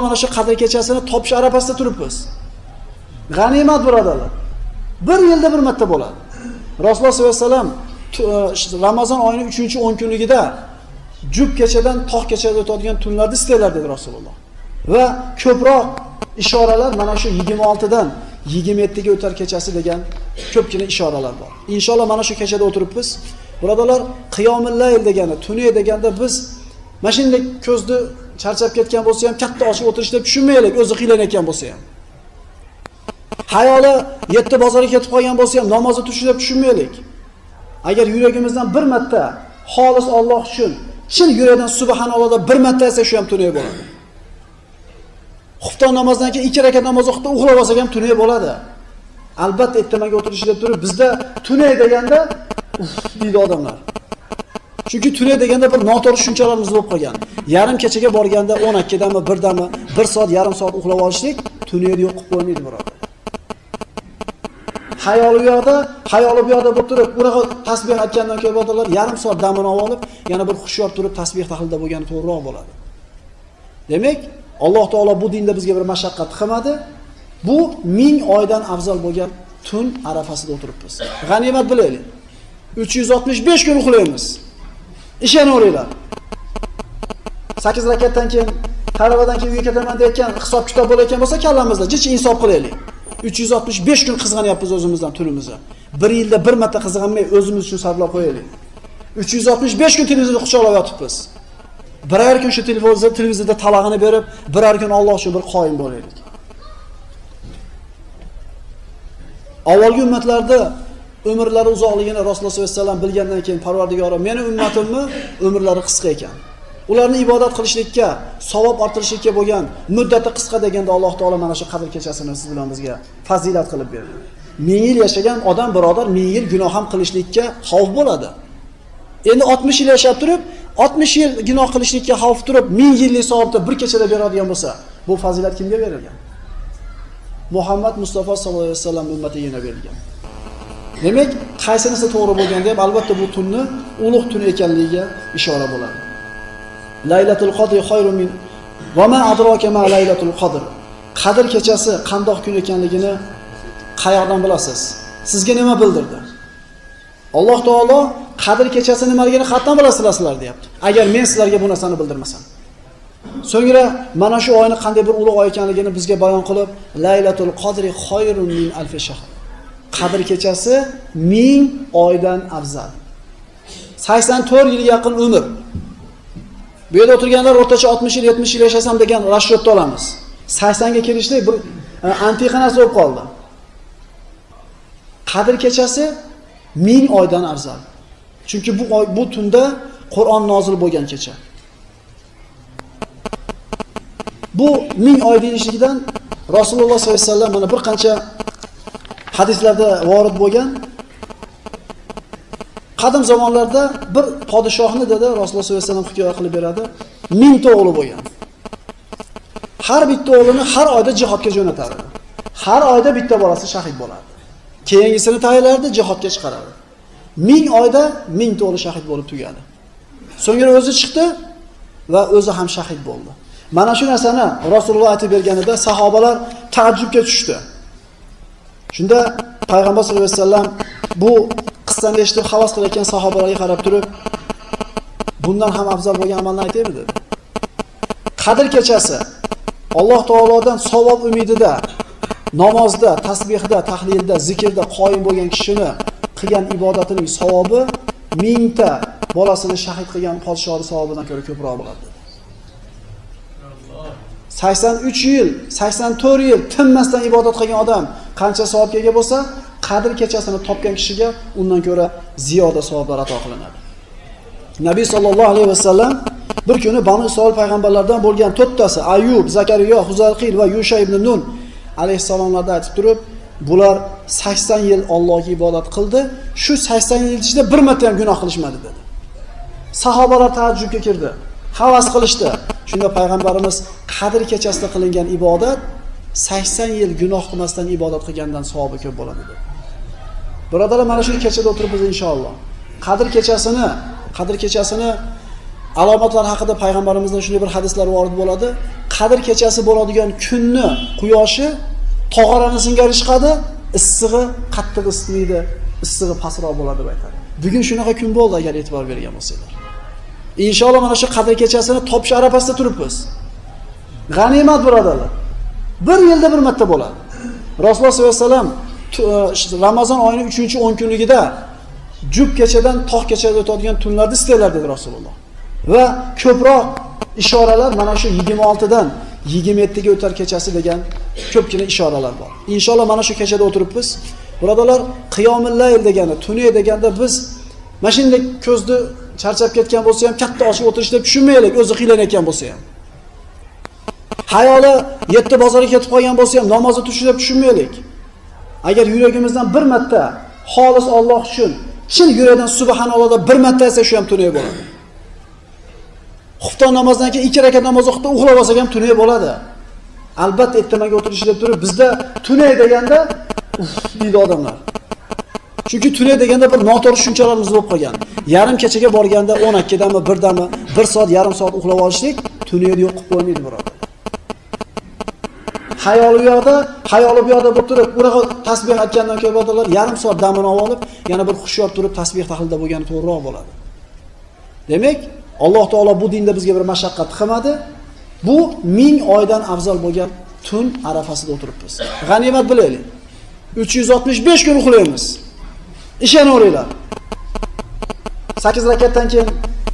Mana shu qadr kechasini topish arafasida turibmiz. G'animat birodarlar. Bir yilda bir marta bo'ladi. Rasululloh sollallohu alayhi vasallam Ramazon oyining 3-10 kunligida jub kechadan tog' kechaga o'tadigan tunlarda istaylar dedi Rasululloh. Va ko'proq ishoralar mana shu 26 dan 27 ga o'tar kechasi degan ko'pgina ishoralar bor. Inshaalloh mana shu kechada o'tiribmiz. Birodarlar, qiyomul layl degani, tuni deganda biz mana shunday ko'zni charchab ketgan bo'lsa ham katta ochib o'tirishda tushunmaylik, o'zi qiylanayotgan bo'lsa ham. Hayoli 7 bozorga ketib qolgan bo'lsa ham namozni tushunib tushunmaylik. Agar yuragimizdan bir marta xolis Alloh uchun chin yurakdan subhanallohda bir marta aytsa shu ham tunay bo'ladi. Xufton namozdan keyin 2 rakat namoz o'qib uxlab olsak ham tunay bo'ladi. Albatta ertamaga o'tirish deb turib bizda tunay deganda deydi odamlar. Chunki tunay deganda bir noto'g'ri tushunchalarimiz bo'lib qolgan. Yarim kechaga borganda 12 danmi, 1 danmi, 1 soat, yarim soat uxlab olishlik tunayni yo'q qilib qo'ymaydi birodar. Hayoli bu yoqda bo'lib turib, bunaqa tasbih aytgandan keyin birodarlar yarim soat damini olib, yana bir xushyor turib tasbih tahlilda bo'lgani to'g'riroq bo'ladi. Demak, Alloh taolo bu dinda bizga bir mashaqqat qilmadi. Bu 1000 oydan afzal bo'lgan tun arafasida o'tiribmiz. G'animat bilaylik. 365 kun uxlaymiz. Ishonaveringlar. 8 rakatdan keyin, taravadan keyin uyga ketaman deyotgan hisob kitob bo'layotgan bo'lsa kallamizda jichi insof qilaylik. 365 kun qizg'anyapmiz o'zimizdan tunimizni. Bir yilda bir marta qizg'anmay o'zimiz uchun sarflab qo'yaylik. 365 kun televizorni quchoqlab yotibmiz. Birar kun shu televizorda talag'ini berib, birar kun Alloh uchun bir qoyim bo'laylik. Avvalgi ummatlarda umrlari uzoqligini Rasululloh sollallohu alayhi vasallam bilgandan keyin Parvardigorim, meni ummatimni umrlari qisqa ekan. Ularni ibodat qilishlikka, savob orttirishlikka bo'lgan muddati qisqa deganda Alloh taolo mana shu qadr kechasini siz bilan bizga fazilat qilib berdi. 1000 yil yashagan odam birodar 1000 yil gunoh ham qilishlikka xavf bo'ladi. Endi 60 yil yashab turib, 60 yil gunoh qilishlikka xavf turib, 1000 yillik savobni bir kechada beradigan bo'lsa, bu fazilat kimga berilgan? Muhammad Mustafa sallallohu alayhi vasallam ummatiga berilgan. Demak, qaysinisi to'g'ri bo'lganda ham albatta bu tunni ulug' tun ekanligiga ishora bo'ladi. Laylatul qadr xayrun min va ma adraka ma laylatul qadr. Qadr kechasi qandoq kun ekanligini qayoqdan bilasiz? Sizga nima bildirdi? Alloh taolo qadr kechasi nimaligini qatdan bilasizlar deyapti. Agar men sizlarga bu narsani bildirmasam. So'ngra mana shu oyni qanday bir ulug' oy ekanligini bizga bayon qilib, Laylatul qadri xayrun min alf shahr. Qadr kechasi 1000 oydan afzal. 84 yilga yaqin umr. Bu yerda o'tirganlar o'rtacha 60 yil, 70 yil yashasam degan rashodni olamiz. 80 ga kelishlik bir antiqa narsa bo'lib qoldi. Qadr kechasi 1000 oydan afzal. Chunki bu tunda Qur'on nozil bo'lgan kecha. Bu 1000 oy deyishligidan Rasululloh sollallohu alayhi vasallam mana bir qancha hadislarda vorid bo'lgan. Qadim zamonlarda bir podshohni dedi Rasululloh sollallohu alayhi vasallam hikoya qilib beradi. 1000 ta o'g'li bo'lgan. Har bitta o'g'lini har oyda jihodga jo'natardi. Har oyda bitta bolasi shahid bo'lardi. Keyingisini tayyorlardi, jihodga chiqarardi. 1000 oyda 1000 ta o'g'li shahid bo'lib tugadi. So'ngra o'zi chiqdi va o'zi ham shahid bo'ldi. Mana shu narsani Rasululloh aytib berganida sahobalar ta'ajjubga tushdi. Shunda payg'ambar sollallohu alayhi vasallam bu qissani eshitib havas qilayotgan sahobalarga qarab turib, bundan ham afzal bo'lgan amalni aytaymi dedi. Qadr kechasi Alloh taolodan savob umidida, namozda, tasbihda, tahlilda, zikrda qoyim bo'lgan kishini qilgan ibodatining savobi 1000 ta bolasini shahid qilgan podshohning savobidan ko'ra ko'proq bo'ladi. 83 yil, 84 yil tinmasdan ibodat qilgan odam qancha savobga ega bo'lsa, qadr kechasini topgan kishiga undan ko'ra ziyoda savoblar ato qilinadi. Nabiy sallallohu alayhi vasallam bir kuni Banu Isroil payg'ambarlardan bo'lgan 4 tasi Ayyub, Zakariya, Huzalqil va Yusha ibn Nun alayhissalomlarga aytib turib, bular 80 yil Allohga ibodat qildi, shu 80 yil ichida bir marta ham gunoh qilishmadi dedi. Sahobalar ta'ajjubga kirdi, havas qilishdi. Shunda payg'ambarimiz qadr kechasida qilingan ibodat 80 yil gunoh qilmasdan ibodat qilgandan savobi ko'p bo'ladi dedi. Birodarlar, mana shu kechada o'tiribmiz inshaalloh. Qadr kechasini alomatlar haqida payg'ambarimizdan shunday bir hadislar vorid bo'ladi. Qadr kechasi bo'ladigan kunni quyoshi tog'orani singari chiqadi, issig'i qattiq isitmaydi, issig'i pastroq bo'ladi deb aytadi. Bugun shunaqa kun bo'ldi agar e'tibor bergan bo'lsanglar. Inshaalloh mana shu qadr kechasini topish arafasida turibmiz. G'animat birodarlar. Bir yilda bir marta bo'ladi. Rasululloh sollallohu alayhi vasallam Ramazon oyining 3-10 kunligida jub kechadan tog' kechaga o'tadigan tunlarda istaylar dedi Rasululloh. Va ko'proq ishoralar mana shu 26 dan 27 ga o'tar kechasi degan ko'pgina ishoralar bor. Inshaalloh mana shu kechada o'tiribmiz. Birodarlar, qiyomul layl degani, tuni deganda biz mana shunday ko'zni charchab ketgan bo'lsa ham katta ochib o'tirishda tushunmaylik, o'zi qiylanayotgan bo'lsa ham. Hayoli 7 bozorga ketib qolgan bo'lsa ham namozni tushunib tushunmaylik. Agar yuragimizdan bir marta xolis Alloh uchun chin yurakdan subhanallohda bir marta aytsa shu ham tunay bo'ladi. Xufton namozdan keyin 2 rakat namoz o'qib uxlab olsak ham tunay bo'ladi. Albatta ertamaga o'tirish deb turib bizda tunay deganda deydi odamlar. Chunki tunay deganda bir noto'g'ri tushunchalarimiz bo'lib qolgan. Yarim kechaga borganda 12 dami, 1 dami, 1 soat, yarim soat uxlab olishlik tunayni yo'q qilib qo'ymaydi birodar. Hayoli bu yoqda bo'lib turib, unaqa tasbih aytgandan keyin birodarlar yarim soat damini olib, yana bir xushyor turib tasbih tahlilda bo'lgani to'g'riroq bo'ladi. Demak, Alloh taolo bu dinda bizga bir mashaqqat qilmadi. Bu 1000 oydan afzal bo'lgan tun arafasida o'tiribmiz. G'animat bilaylik. 365 kun uxlaymiz. Ishonaveringlar. 8 rakatdan keyin,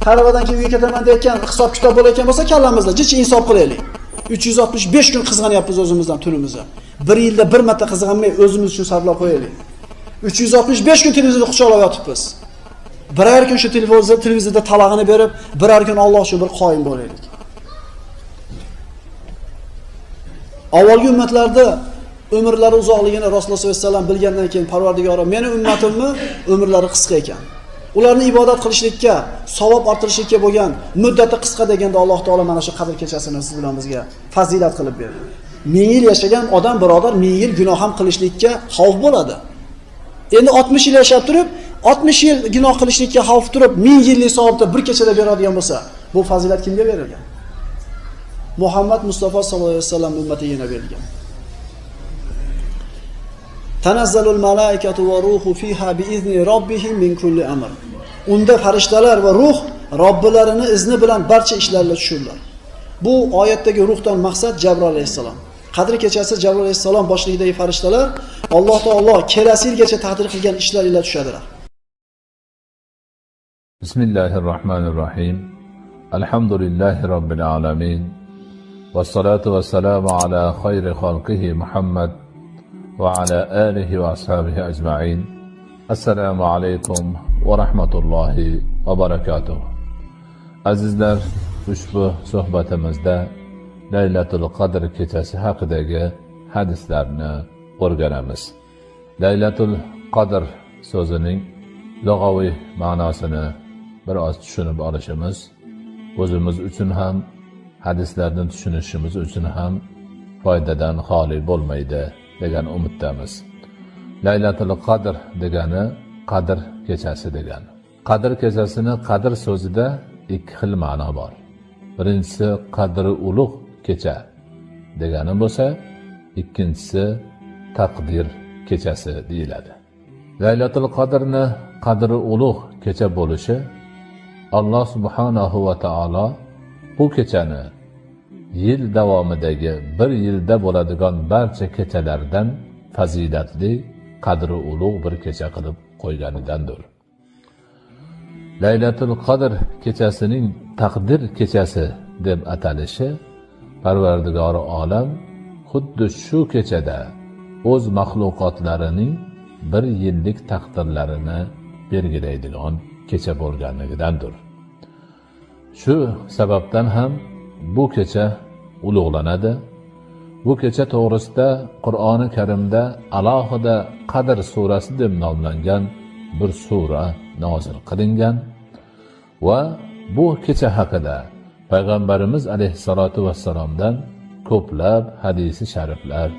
taravadan keyin uyga ketaman deyotgan hisob kitob bo'layotgan bo'lsa kallamizda jichi insof qilaylik. 365 kun qizg'anyapmiz o'zimizdan tunimizdan. Bir yilda bir marta qizg'anmay o'zimiz uchun sarflab qo'yaylik. 365 kun televizorda quchoqlab yotibmiz. Birar kun shu televizorda talag'ini berib, birar kun Alloh uchun bir qoyim bo'laylik. Avvalgi ummatlarda umrlari uzoqligini Rasululloh sollallohu alayhi vasallam bilgandan keyin Parvardigorim, meni ummatimni umrlari qisqa ekan. Ularni ibodat qilishlikka, savob orttirishlikka bo'lgan muddati qisqa deganda Alloh taolo mana shu qadr kechasini siz bilan bizga fazilat qilib berdi. 1000 yil yashagan odam birodar 1000 yil gunoh ham qilishlikka xavf bo'ladi. Endi 60 yil yashab turib, 60 yil gunoh qilishlikka xavf turib 1000 yillik savobni bir kechada beradigan bo'lsa, bu fazilat kimga berilgan? Muhammad Mustafa sallallohu alayhi vasallam ummatiga berilgan. Tanazzalul malaikatu va ruhu fiha bi izni robbihim min kulli amr. Unda farishtalar va ruh Robbilarining izni bilan barcha ishlarga tushurlar. Bu oyatdagi ruhdan maqsad Jabroil alayhisalom. Qadr kechasi Jabroil alayhisalom boshlig'idagi farishtalar Alloh taolo kelasi yilgacha taqdir qilgan ishlar ila tushadilar. Bismillahirrohmanirrohim. Alhamdulillahi robbil alamin. Vassalatu vassalamu ala khayri xalqihi Muhammad va ala alihi va ashabihi ajma'in. Assalomu alaykum va rahmatullohi va barakatuh. Azizlar, ushbu suhbatimizda Laylatul Qadr kechasi haqidagi hadislarni o'rganamiz. Laylatul Qadr so'zining lug'aviy ma'nosini biroz tushunib olishimiz o'zimiz uchun ham, hadislarni tushunishimiz uchun ham foydadan xoli bo'lmaydi degan umiddamiz. Laylatul Qadr degani Qadr kechasi degani. Qadr kechasini Qadr so'zida ikki xil ma'no bor. Birinchisi qadri ulug' kecha degani bo'lsa, ikkinchisi taqdir kechasi deyiladi. Laylatul Qadrni qadri ulug' kecha bo'lishi Alloh subhanahu va taolo bu kechani yil davomidagi bir yilda bo'ladigan barcha kechalardan fazilatli, qadri ulug' bir kecha qilib qo'yganidandir. Laylatul Qadr kechasining taqdir kechasi deb atalishi Parvardigori olam xuddi shu kechada o'z maxluqotlarining bir yillik taqdirlarini belgilaydigan kecha bo'lganligidandir. Shu sababdan ham bu kecha ulug'lanadi. Bu kecha to'g'risida Qur'oni Karimda alohida Qadr surasi deb nomlangan bir sura nozil qilingan va bu kecha haqida Payg'ambarimiz alayhisolatu vassalomdan ko'plab hadisi shariflar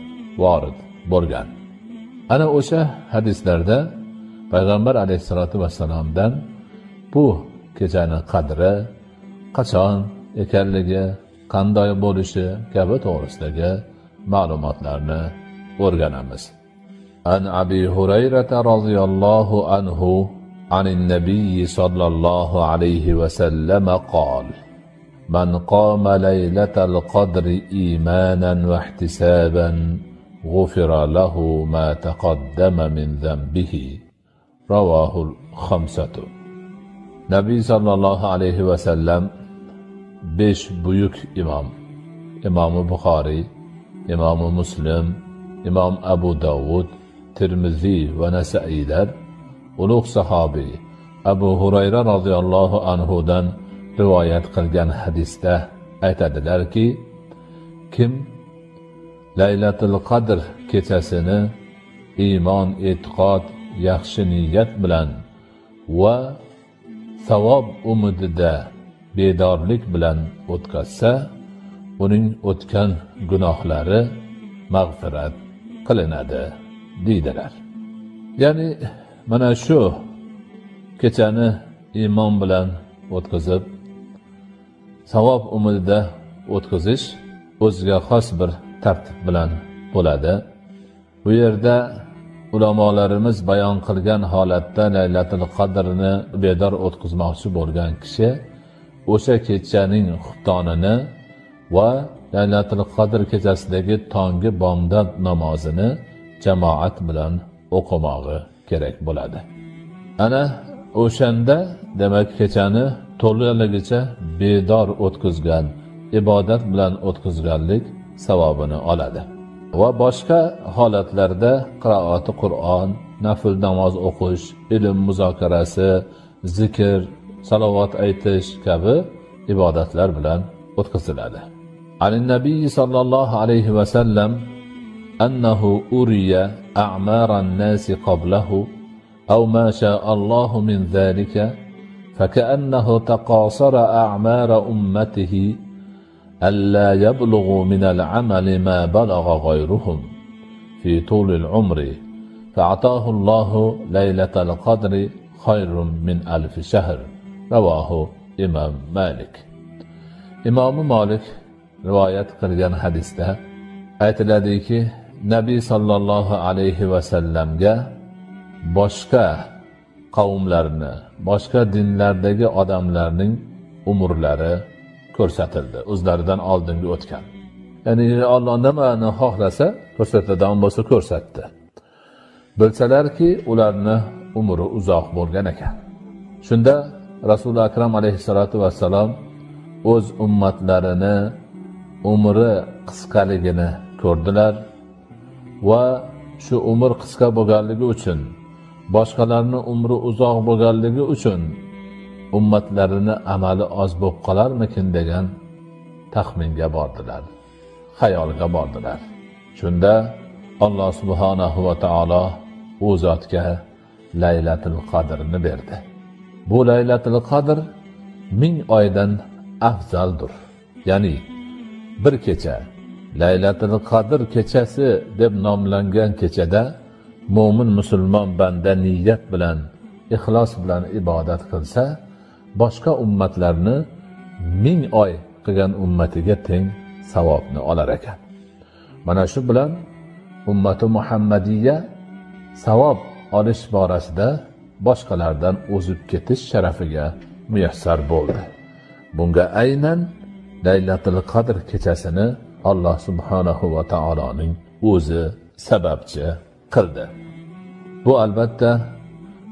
vorid bo'lgan. Ana o'sha hadislarda Payg'ambar alayhisolatu vassalomdan bu kechani qadri, qachon ekanligi, qanday bo'lishi kabi to'g'risidagi ma'lumotlarni o'rganamiz. An Abi Hurayra radhiyallohu anhu عن النبي صلى الله عليه وسلم قال: من قام ليلة القدر إيمانا واحتسابا غفر له ما تقدم من ذنبه. رواه الخمسة. Nabiy sallallohu alayhi va sallam 5 buyuk imom, Imom Buxoriy, Imom Muslim, Imom Abu Dovud, Tirmiziy va Nasailar ulug' sahobiy Abu Hurayra radhiyallohu anhudan rivoyat qilgan hadisda aytadilarki, kim Laylatul Qadr kechasini iymon, e'tiqod, yaxshi niyat bilan va savob umidida bedorlik bilan o'tkazsa, uning o'tgan gunohlari mag'firat qilinadi deydilar. Ya'ni mana shu kechani iymon bilan o'tkazib, savob umidida o'tkazish o'ziga xos bir tartib bilan bo'ladi. Bu yerda ulamolarimiz bayon qilgan holatda Laylatul Qadrni bedor o'tkazmoqchi bo'lgan kishi o'sha kechaning xuftonini va Laylatul Qadr kechasidagi tongi bomdod namozini jamoat bilan o'qimog'i kerak bo'ladi. Ana o'shanda demak kechani to'laligicha bedor o'tkazgan, ibodat bilan o'tkazganlik savobini oladi. Va boshqa holatlarda qiroati Qur'on, nafl namoz o'qish, ilm muzokarasi, zikr, salovat aytish kabi ibodatlar bilan o'tkaziladi. An-Nabiy sallallohu alayhi va sallam annahu uriya a'maran nasi qablahu aw ma sha'a Allahu min zalika faka'annahu taqasara a'mara ummatihi alla yablughu min al-'amali ma balagha ghayruhum fi tul al-'umri fa'atahu Allahu laylatal qadri khayrun min alf shahr. Rawahu Imam Malik. Imom Malik rivoyat qilgan hadisda aytiladiki, Nabiy sallallohu alayhi va sallamga boshqa qavmlarni, boshqa dinlardagi odamlarning umrlari ko'rsatildi, o'zlaridan oldingi o'tgan. Ya'ni Alloh nimani xohlasa ko'rsatadigan bo'lsa ko'rsatdi. Bilsalarki, ularni umri uzoq bo'lgan ekan. Shunda Rasul akram alayhissalatu vassalom o'z ummatlarini umri qisqaligini ko'rdilar va shu umr qisqa bo'lganligi uchun, boshqalarning umri uzoq bo'lganligi uchun ummatlarini amali oz bo'lib qolarmikin degan taxminga bordilar, xayolga bordilar. Shunda Alloh subhanahu va taolo u zotga Laylatul Qadrni berdi. Bu Laylatul Qadr 1000 oydan afzaldir. Ya'ni bir kecha Laylatul Qadr kechasi deb nomlangan kechada mo'min musulmon banda niyat bilan, ixlos bilan ibodat qilsa, boshqa ummatlarni 1000 oy qilgan ummatiga teng savobni olar ekan. Mana shu bilan ummati Muhammadiyya savob olish borasida boshqalardan o'zib ketish sharafiga muyassar bo'ldi. Bunga aynan Laylatul Qadr kechasini Alloh subhanahu va taoloning o'zi sababchi qildi. Bu albatta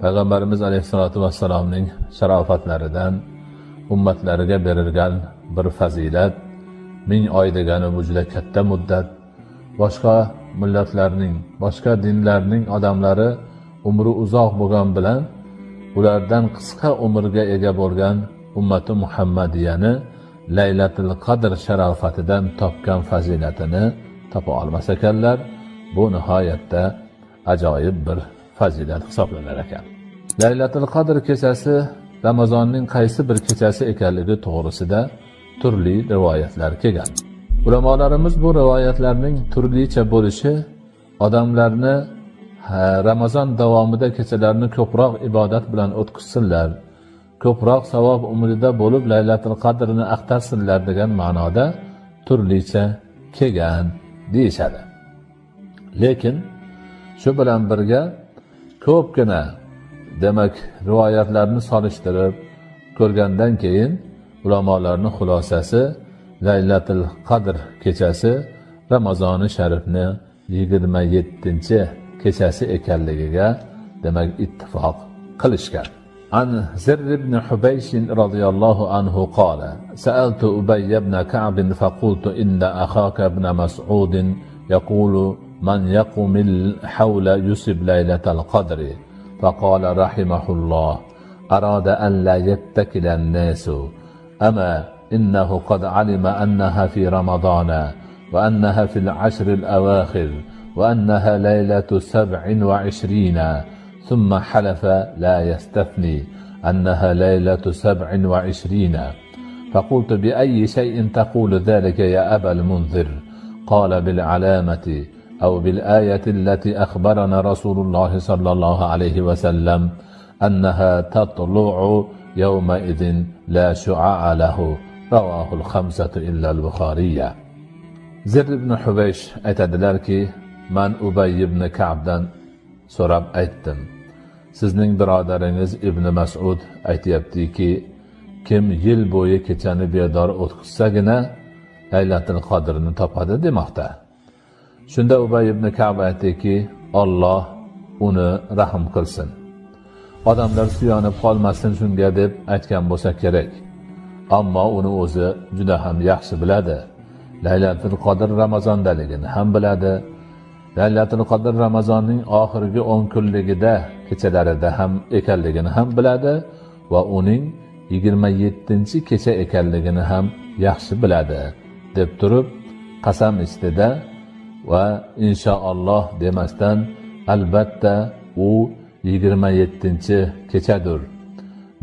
Payg'ambarimiz alayhisolatu vassalomning sharofatlaridan, ummatlariga berilgan bir fazilat. 1000 oy degani bu juda katta muddat. Boshqa millatlarning, boshqa dinlarning odamlari umri uzoq bo'lgan bilan ulardan qisqa umrga ega bo'lgan ummati Muhammadiyani Laylatul Qadr sharofatidan topgan fazilatini topa olmas ekanlar. Bu nihoyatda ajoyib bir fazilat hisoblanar ekan. Laylatul Qadr kechasi Ramazonning qaysi bir kechasi ekanligi to'g'risida turli rivoyatlar kelgan. Ulamolarimiz bu rivoyatlarning turlicha bo'lishi odamlarni Ramazon davomida kechalarni ko'proq ibodat bilan o'tkazsinlar ko'proq savob umidida bo'lib Laylatul Qadrni aqtarsinlar degan ma'noda turlicha kelgan deyishadi. Lekin shu bilan birga ko'pgina demak rivoyatlarni solishtirib ko'rgandan keyin ulamolarning xulosasi Laylatul Qadr kechasi Ramazoni sharifni 27-kechasi ekanligiga demak ittifoq qilishgan. An Zirr ibn Hubaysh radhiyallohu anhu qala sa'altu Ubay ibn Ka'b faqultu inna akhaka ibn Mas'ud yaqulu man yaqumil hawla yusib laylatal qadri faqala rahimahullah arada an la yattakila an-nasu ama innahu qad alima annaha fi ramadana wa annaha fil 'ashr al-awakhir wa annaha laylatu 27 ثم حلف لا يستثني أنها ليلة 27 فقلت بأي شيء تقول ذلك يا أبا المنذر قال بالعلامة أو بالآية التي أخبرنا رسول الله صلى الله عليه وسلم أنها تطلع يومئذ لا شعاع له رواه الخمسة إلا البخاري. زر بن حبيش aytadilarki man Ubay ibn Ka'bdan so'rab aytdim. Sizning birodaringiz Ibn Mas'ud aytayaptiki, kim yil bo'yi kechani bedor o'tkazsagina Laylatul Qadrni topadi demoqda. Shunda Ubay ibn Ka'b aytdiki, Alloh uni rahim qilsin. Odamlar suyanib qolmasin shunga deb aytgan bo'lsa kerak. Ammo uni o'zi juda ham yaxshi biladi. Laylatul Qadr Ramazondaligini ham biladi. Laylatul Qadr Ramazonning oxirgi 10 kunligida kechalarida ham ekanligini ham biladi va uning 27-kecha ekanligini ham yaxshi biladi deb turib qasam ichdi-da va inshaalloh demasdan albatta u 27-kechadir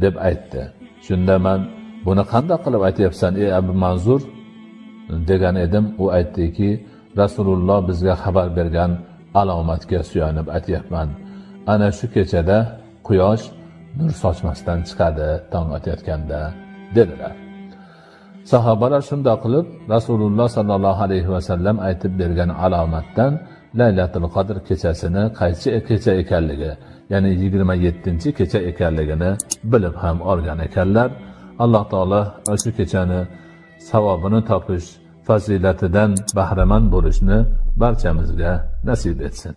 deb aytdi. Shunda men buni qanday qilib aytyapsan ey Abu Manzur degan edim. U aytdiki, Rasululloh bizga xabar bergan alomatga suyanib aytyapman. Ana shu kechada quyosh nur sochmasdan chiqadi tong otayotganda dedilar. Sahobalar shunda qilib Rasululloh sallallohu alayhi vasallam aytib bergan alomatdan Laylatul Qadr kechasini qaysi kecha ekanligi, ya'ni 27-kecha ekanligini bilib ham olgan ekanlar. Alloh taolo shu kechani savobini topish, fazilatidan bahramand bo'lishni barchamizga nasib etsin.